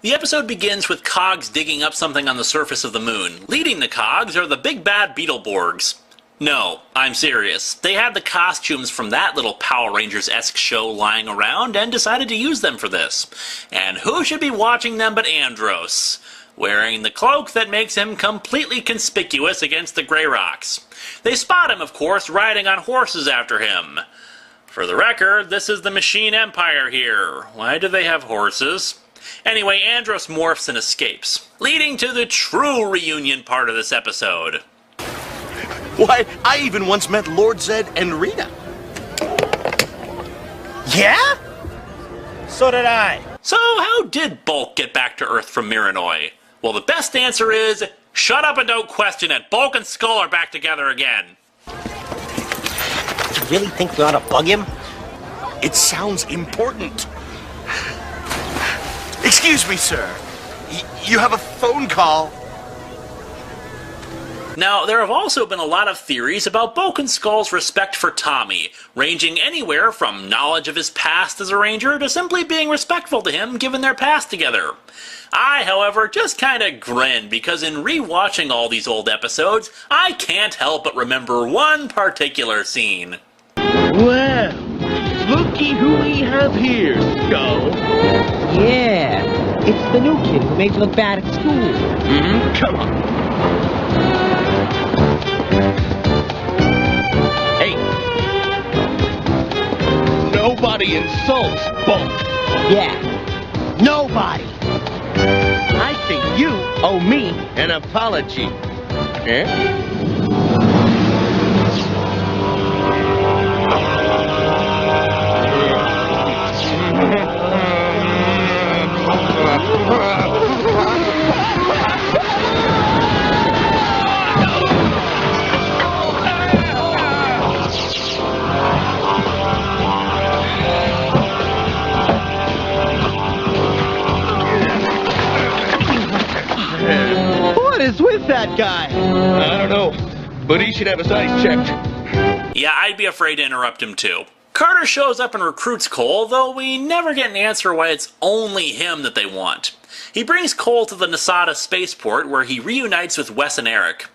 The episode begins with Cogs digging up something on the surface of the moon. Leading the Cogs are the big bad Beetleborgs. No, I'm serious. They had the costumes from that little Power Rangers-esque show lying around and decided to use them for this. And who should be watching them but Andros, wearing the cloak that makes him completely conspicuous against the Grey Rocks. They spot him, of course, riding on horses after him. For the record, this is the Machine Empire here. Why do they have horses? Anyway, Andros morphs and escapes, leading to the true reunion part of this episode. Why, I even once met Lord Zed and Rita. Yeah? So did I. So how did Bulk get back to Earth from Miranoi? Well, the best answer is, shut up and don't question it. Bulk and Skull are back together again. You really think we ought to bug him? It sounds important. Excuse me, sir. You have a phone call. Now, there have also been a lot of theories about Bulk and Skull's respect for Tommy, ranging anywhere from knowledge of his past as a ranger to simply being respectful to him given their past together. I, however, just kinda grin because in rewatching all these old episodes, I can't help but remember one particular scene. Well, looky who we have here, Skull. Yeah, it's the new kid who made you look bad at school. Come on. Hey. Nobody insults Bulk. Yeah, nobody. I think you owe me an apology. Eh? What is with that guy? I don't know, but he should have his eyes checked. Yeah, I'd be afraid to interrupt him too. Carter shows up and recruits Cole, though we never get an answer why it's only him that they want. He brings Cole to the Nasada spaceport where he reunites with Wes and Eric.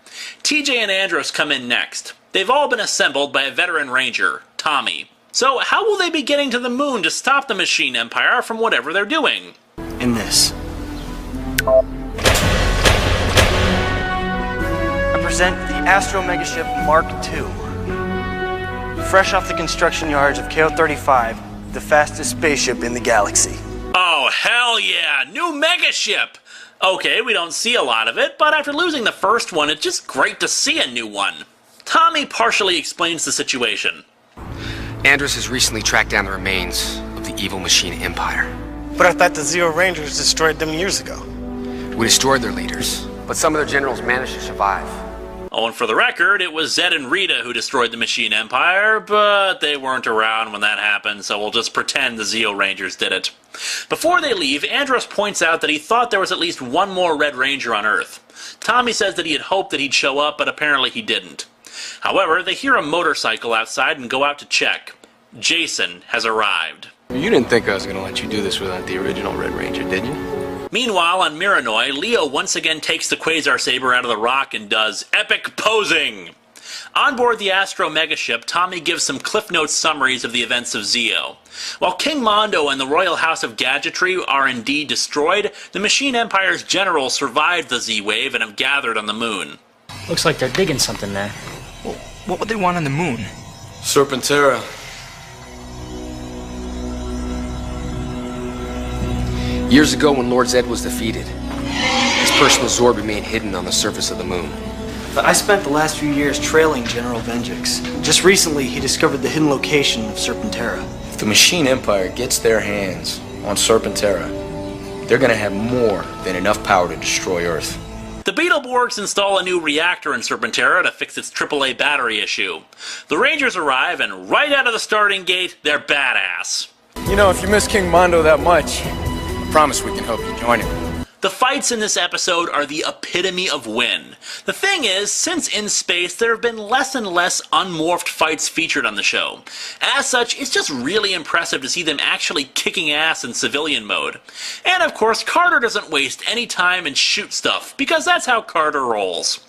TJ and Andros come in next. They've all been assembled by a veteran ranger, Tommy. So how will they be getting to the moon to stop the Machine Empire from whatever they're doing? In this. I present the Astro Megaship Mark II. Fresh off the construction yards of KO-35, the fastest spaceship in the galaxy. Oh, hell yeah! New megaship! Okay, we don't see a lot of it, but after losing the first one, it's just great to see a new one. Tommy partially explains the situation. Andros has recently tracked down the remains of the evil Machine Empire. But I thought the Zeo Rangers destroyed them years ago. We destroyed their leaders, but some of their generals managed to survive. Oh, and for the record, it was Zed and Rita who destroyed the Machine Empire, but they weren't around when that happened, so we'll just pretend the Zeo Rangers did it. Before they leave, Andros points out that he thought there was at least one more Red Ranger on Earth. Tommy says that he had hoped that he'd show up, but apparently he didn't. However, they hear a motorcycle outside and go out to check. Jason has arrived. You didn't think I was going to let you do this without the original Red Ranger, did you? Meanwhile, on Miranoi, Leo once again takes the Quasar Saber out of the rock and does epic posing. On board the Astro Megaship, Tommy gives some Cliff Notes summaries of the events of Zeo. While King Mondo and the Royal House of Gadgetry are indeed destroyed, the Machine Empire's generals survived the Z-Wave and have gathered on the moon. Looks like they're digging something there. Well, what would they want on the moon? Serpentera. Years ago, when Lord Zed was defeated, his personal Zord remained hidden on the surface of the moon. But I spent the last few years trailing General Venjix. Just recently, he discovered the hidden location of Serpentera. If the Machine Empire gets their hands on Serpentera, they're going to have more than enough power to destroy Earth. The Beetleborgs install a new reactor in Serpentera to fix its AAA battery issue. The Rangers arrive, and right out of the starting gate, they're badass. You know, if you miss King Mondo that much, I promise we can help you join him. The The fights in this episode are the epitome of win. The thing is, since In Space, there have been less and less unmorphed fights featured on the show. As such, it's just really impressive to see them actually kicking ass in civilian mode. And of course, Carter doesn't waste any time and shoot stuff, because that's how Carter rolls.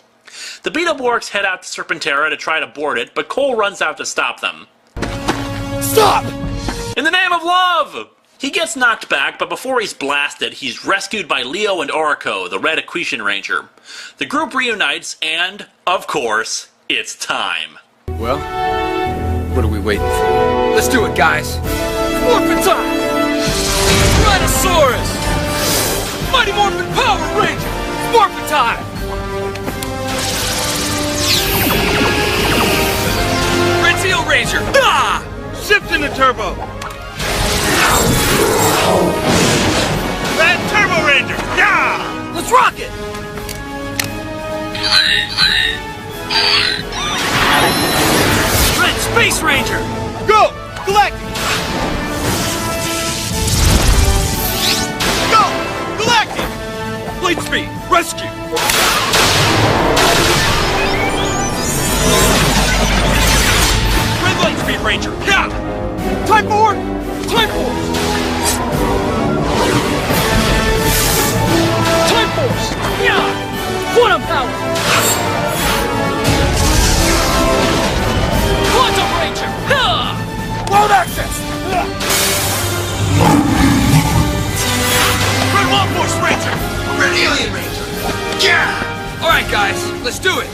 The Beetleborgs head out to Serpentera to try to board it, but Cole runs out to stop them. Stop! In the name of love! He gets knocked back, but before he's blasted, he's rescued by Leo and Orico, the Red Equation Ranger. The group reunites, and, of course, it's time. Well, what are we waiting for? Let's do it, guys! Morphin' time! Rhinosaurus! Mighty Morphin' Power Rangers! Morphin' time! Red Zeo Ranger! Ah! Shifting the turbo! Red Turbo Ranger! Yeah! Let's rock it! Red Space Ranger! Go! Galactic! Go! Galactic! Blade Speed! Rescue! Red Light Speed Ranger! Yeah! Time for Time Force! Time Force! Yeah! Quantum Power! Quantum Ranger! Yeah! World Access! Red Wall Force Ranger! Red Alien Ranger! Yeah! Alright guys, let's do it!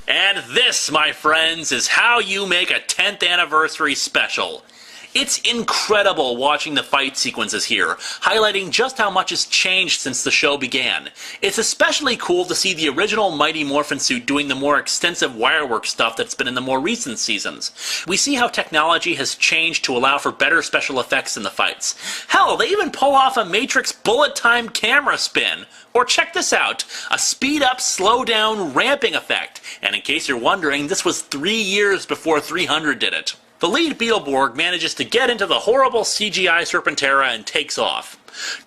And this, my friends, is how you make a 10th anniversary special. It's incredible watching the fight sequences here, highlighting just how much has changed since the show began. It's especially cool to see the original Mighty Morphin suit doing the more extensive wirework stuff that's been in the more recent seasons. We see how technology has changed to allow for better special effects in the fights. Hell, they even pull off a Matrix bullet time camera spin. Or check this out, a speed up, slow down, ramping effect. And in case you're wondering, this was 3 years before 300 did it. The lead Beetleborg manages to get into the horrible CGI Serpentera and takes off.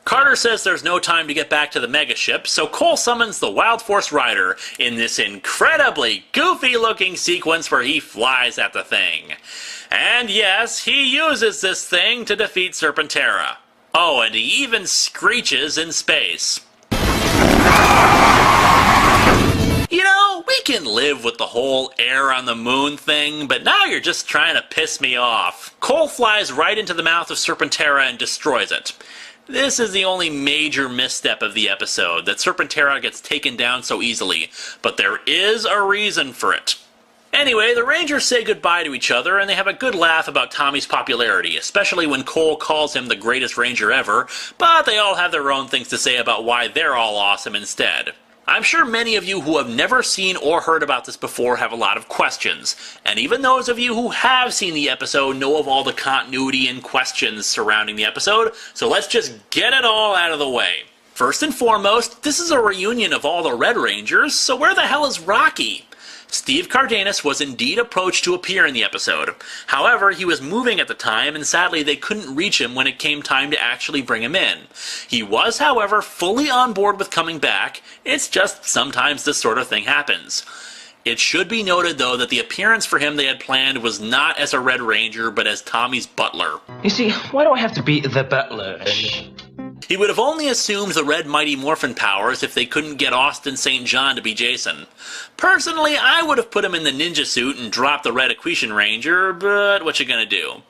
Carter says there's no time to get back to the megaship, so Cole summons the Wild Force Rider in this incredibly goofy-looking sequence where he flies at the thing. And yes, he uses this thing to defeat Serpentera. Oh, and he even screeches in space. You know, we can live with the whole air on the moon thing, but now you're just trying to piss me off. Cole flies right into the mouth of Serpentera and destroys it. This is the only major misstep of the episode, that Serpentera gets taken down so easily, but there is a reason for it. Anyway, the Rangers say goodbye to each other, and they have a good laugh about Tommy's popularity, especially when Cole calls him the greatest Ranger ever, but they all have their own things to say about why they're all awesome instead. I'm sure many of you who have never seen or heard about this before have a lot of questions, and even those of you who have seen the episode know of all the continuity and questions surrounding the episode, so let's just get it all out of the way. First and foremost, this is a reunion of all the Red Rangers, so where the hell is Rocky? Steve Cardenas was indeed approached to appear in the episode. However, he was moving at the time, and sadly they couldn't reach him when it came time to actually bring him in. He was, however, fully on board with coming back. It's just sometimes this sort of thing happens. It should be noted, though, that the appearance for him they had planned was not as a Red Ranger, but as Tommy's butler. You see, why do I have to be the butler? He would have only assumed the Red Mighty Morphin powers if they couldn't get Austin St. John to be Jason. Personally, I would have put him in the ninja suit and dropped the Red Equation Ranger, but what you gonna do?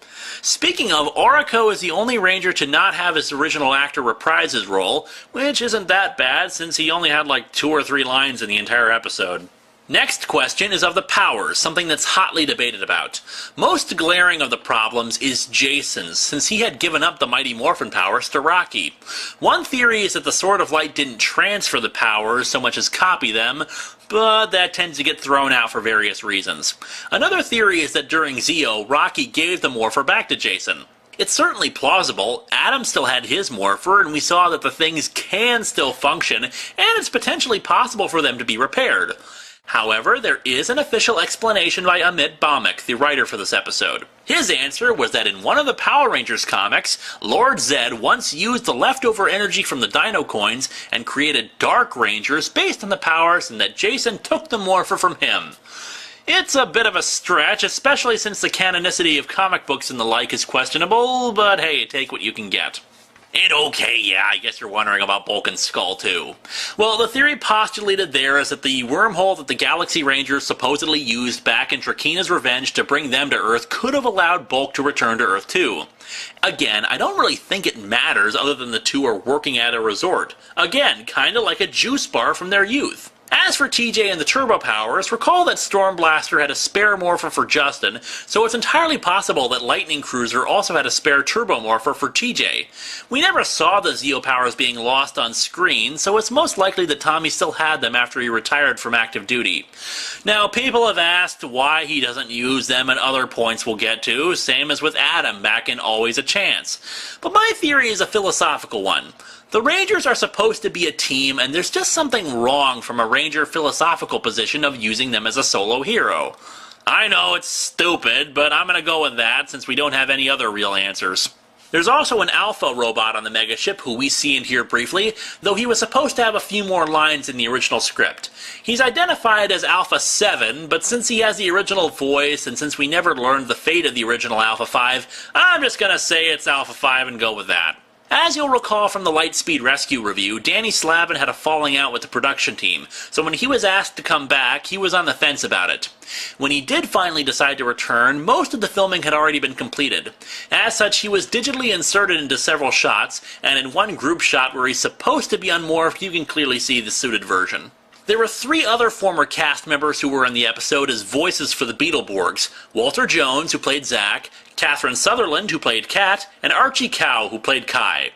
Speaking of, Orico is the only Ranger to not have his original actor reprise his role, which isn't that bad since he only had like 2 or 3 lines in the entire episode. Next question is of the powers, something that's hotly debated about. Most glaring of the problems is Jason's, since he had given up the Mighty Morphin powers to Rocky. One theory is that the Sword of Light didn't transfer the powers so much as copy them, but that tends to get thrown out for various reasons. Another theory is that during Zeo, Rocky gave the Morpher back to Jason. It's certainly plausible. Adam still had his Morpher, and we saw that the things can still function, and it's potentially possible for them to be repaired. However, there is an official explanation by Amit Bhaumick, the writer for this episode. His answer was that in one of the Power Rangers comics, Lord Zed once used the leftover energy from the Dino Coins and created Dark Rangers based on the powers, and that Jason took the morpher from him. It's a bit of a stretch, especially since the canonicity of comic books and the like is questionable, but hey, take what you can get. And okay, yeah, I guess you're wondering about Bulk and Skull too. Well, the theory postulated there is that the wormhole that the Galaxy Rangers supposedly used back in Trakeena's Revenge to bring them to Earth could have allowed Bulk to return to Earth too. Again, I don't really think it matters other than the two are working at a resort. Again, kinda like a juice bar from their youth. As for TJ and the turbo powers, recall that Storm Blaster had a spare morpher for Justin, so it's entirely possible that Lightning Cruiser also had a spare turbo morpher for TJ. We never saw the Zeo powers being lost on screen, so it's most likely that Tommy still had them after he retired from active duty. Now, people have asked why he doesn't use them at other points we'll get to, same as with Adam back in Always a Chance. But my theory is a philosophical one. The Rangers are supposed to be a team, and there's just something wrong from a Ranger philosophical position of using them as a solo hero. I know it's stupid, but I'm gonna go with that since we don't have any other real answers. There's also an Alpha robot on the megaship who we see and hear briefly, though he was supposed to have a few more lines in the original script. He's identified as Alpha 7, but since he has the original voice and since we never learned the fate of the original Alpha 5, I'm just gonna say it's Alpha 5 and go with that. As you'll recall from the Lightspeed Rescue review, Danny Slavin had a falling out with the production team, so when he was asked to come back, he was on the fence about it. When he did finally decide to return, most of the filming had already been completed. As such, he was digitally inserted into several shots, and in one group shot where he's supposed to be unmorphed, you can clearly see the suited version. There were 3 other former cast members who were in the episode as voices for the Beetleborgs: Walter Jones, who played Zack, Catherine Sutherland, who played Kat, and Archie Cow, who played Kai.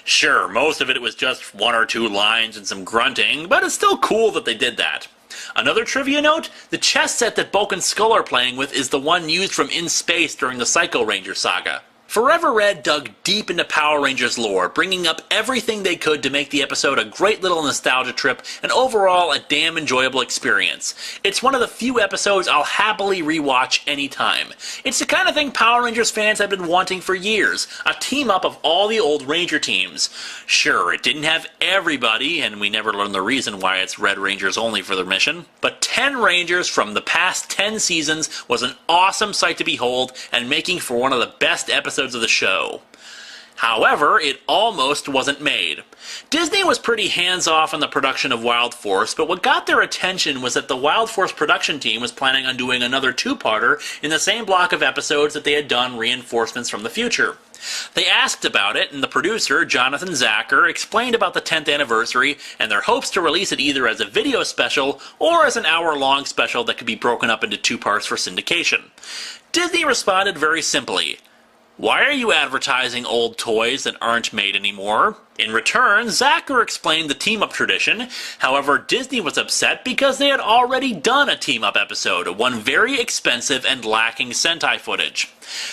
Sure, most of it was just 1 or 2 lines and some grunting, but it's still cool that they did that. Another trivia note, the chess set that Bulk and Skull are playing with is the one used from In Space during the Psycho Ranger saga. Forever Red dug deep into Power Rangers lore, bringing up everything they could to make the episode a great little nostalgia trip and overall a damn enjoyable experience. It's one of the few episodes I'll happily rewatch anytime. It's the kind of thing Power Rangers fans have been wanting for years, a team-up of all the old Ranger teams. Sure, it didn't have everybody, and we never learned the reason why it's Red Rangers only for their mission, but 10 Rangers from the past 10 seasons was an awesome sight to behold and making for one of the best episodes of the show. However, it almost wasn't made. Disney was pretty hands-off on the production of Wild Force, but what got their attention was that the Wild Force production team was planning on doing another 2-parter in the same block of episodes that they had done Reinforcements from the Future. They asked about it, and the producer, Jonathan Zacher, explained about the 10th anniversary and their hopes to release it either as a video special or as an hour-long special that could be broken up into 2 parts for syndication. Disney responded very simply: "Why are you advertising old toys that aren't made anymore?" In return, Zacher explained the team-up tradition. However, Disney was upset because they had already done a team-up episode, one very expensive and lacking Sentai footage.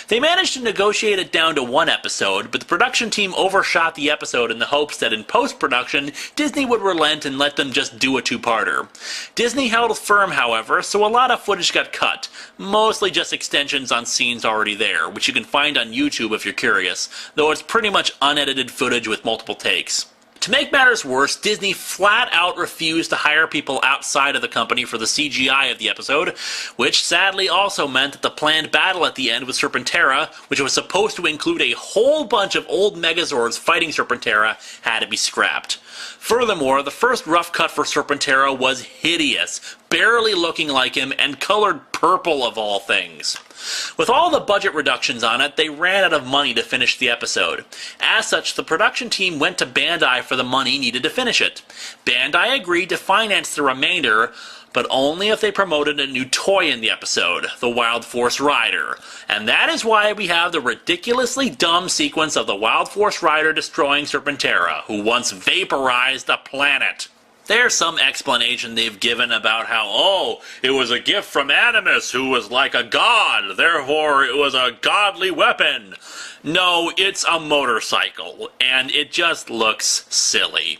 They managed to negotiate it down to 1 episode, but the production team overshot the episode in the hopes that in post-production, Disney would relent and let them just do a 2-parter. Disney held firm, however, so a lot of footage got cut, mostly just extensions on scenes already there, which you can find on YouTube if you're curious, though it's pretty much unedited footage with multiple takes. To make matters worse, Disney flat out refused to hire people outside of the company for the CGI of the episode, which sadly also meant that the planned battle at the end with Serpentera, which was supposed to include a whole bunch of old Megazords fighting Serpentera, had to be scrapped. Furthermore, the first rough cut for Serpentera was hideous, barely looking like him, and colored purple of all things. With all the budget reductions on it, they ran out of money to finish the episode. As such, the production team went to Bandai for the money needed to finish it. Bandai agreed to finance the remainder, but only if they promoted a new toy in the episode, the Wild Force Rider. And that is why we have the ridiculously dumb sequence of the Wild Force Rider destroying Serpentera, who once vaporized a planet. There's some explanation they've given about how, it was a gift from Animus, who was like a god, therefore it was a godly weapon. No, it's a motorcycle, and it just looks silly.